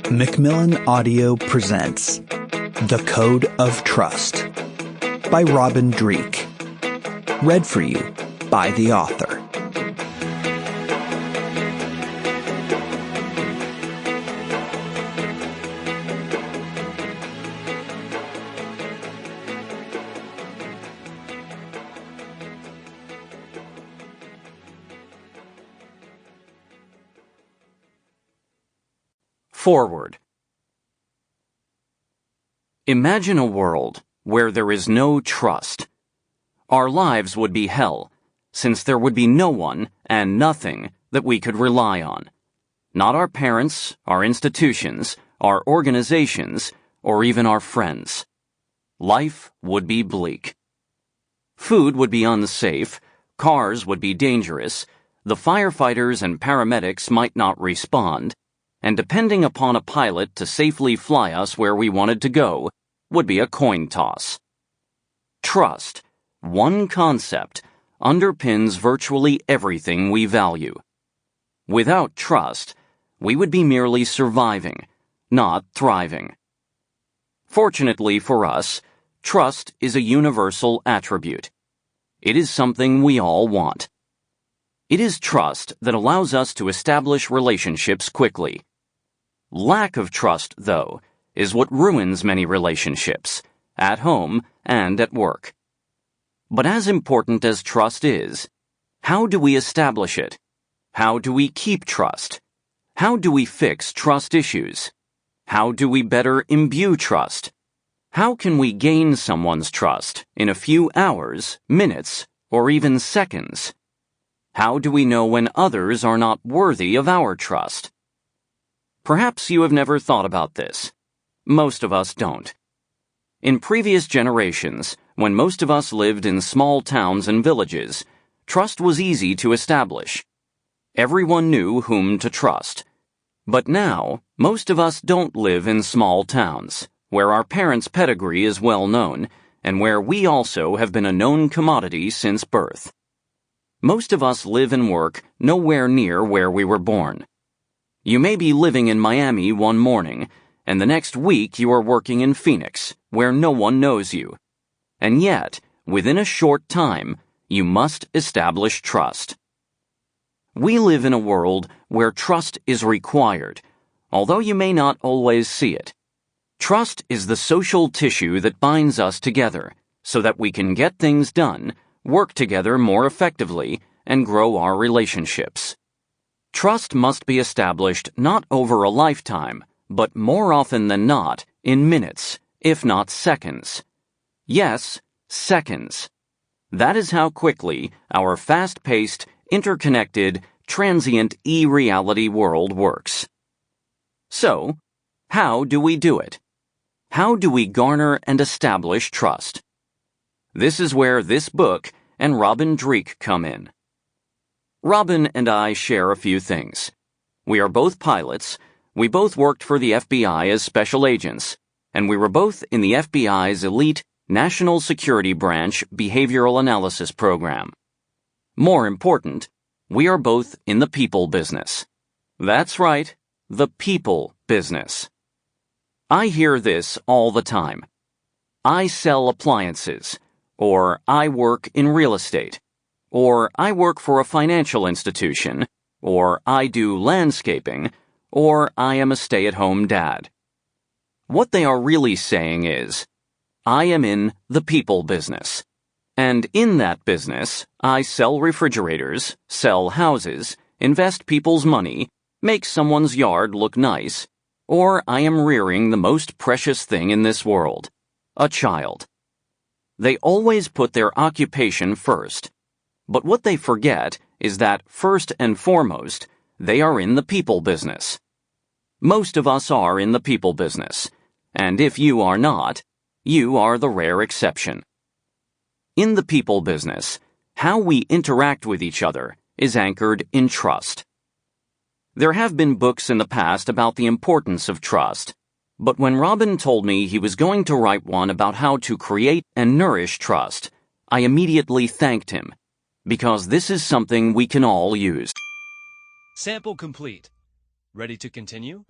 Macmillan Audio presents The Code of Trust by Robin Dreeke. Read for you by the author. Forward. Imagine a world where there is no trust. Our lives would be hell, since there would be no one and nothing that we could rely on. Not our parents, our institutions, our organizations, or even our friends. Life would be bleak. Food would be unsafe, cars would be dangerous, the firefighters and paramedics might not respond, and depending upon a pilot to safely fly us where we wanted to go would be a coin toss. Trust, one concept, underpins virtually everything we value. Without trust, we would be merely surviving, not thriving. Fortunately for us, trust is a universal attribute. It is something we all want. It is trust that allows us to establish relationships quickly. Lack of trust, though, is what ruins many relationships, at home and at work. But as important as trust is, how do we establish it? How do we keep trust? How do we fix trust issues? How do we better imbue trust? How can we gain someone's trust in a few hours, minutes, or even seconds? How do we know when others are not worthy of our trust? Perhaps you have never thought about this. Most of us don't. In previous generations, when most of us lived in small towns and villages, trust was easy to establish. Everyone knew whom to trust. But now, most of us don't live in small towns, where our parents' pedigree is well known, and where we also have been a known commodity since birth. Most of us live and work nowhere near where we were born. You may be living in Miami one morning, and the next week you are working in Phoenix, where no one knows you. And yet, within a short time, you must establish trust. We live in a world where trust is required, although you may not always see it. Trust is the social tissue that binds us together, so that we can get things done, work together more effectively, and grow our relationships. Trust must be established not over a lifetime, but more often than not, in minutes, if not seconds. Yes, seconds. That is how quickly our fast-paced, interconnected, transient e-reality world works. So, how do we do it? How do we garner and establish trust? This is where this book and Robin Dreeke come in. Robin and I share a few things. We are both pilots, we both worked for the FBI as special agents, and we were both in the FBI's elite National Security Branch Behavioral Analysis Program. More important, we are both in the people business. That's right, the people business. I hear this all the time. I sell appliances, or I work in real estate, or I work for a financial institution, or I do landscaping, or I am a stay-at-home dad. What they are really saying is, I am in the people business. And in that business, I sell refrigerators, sell houses, invest people's money, make someone's yard look nice, or I am rearing the most precious thing in this world, a child. They always put their occupation first. But what they forget is that, first and foremost, they are in the people business. Most of us are in the people business, and if you are not, you are the rare exception. In the people business, how we interact with each other is anchored in trust. There have been books in the past about the importance of trust, but when Robin told me he was going to write one about how to create and nourish trust, I immediately thanked him, because this is something we can all use. Sample complete. Ready to continue?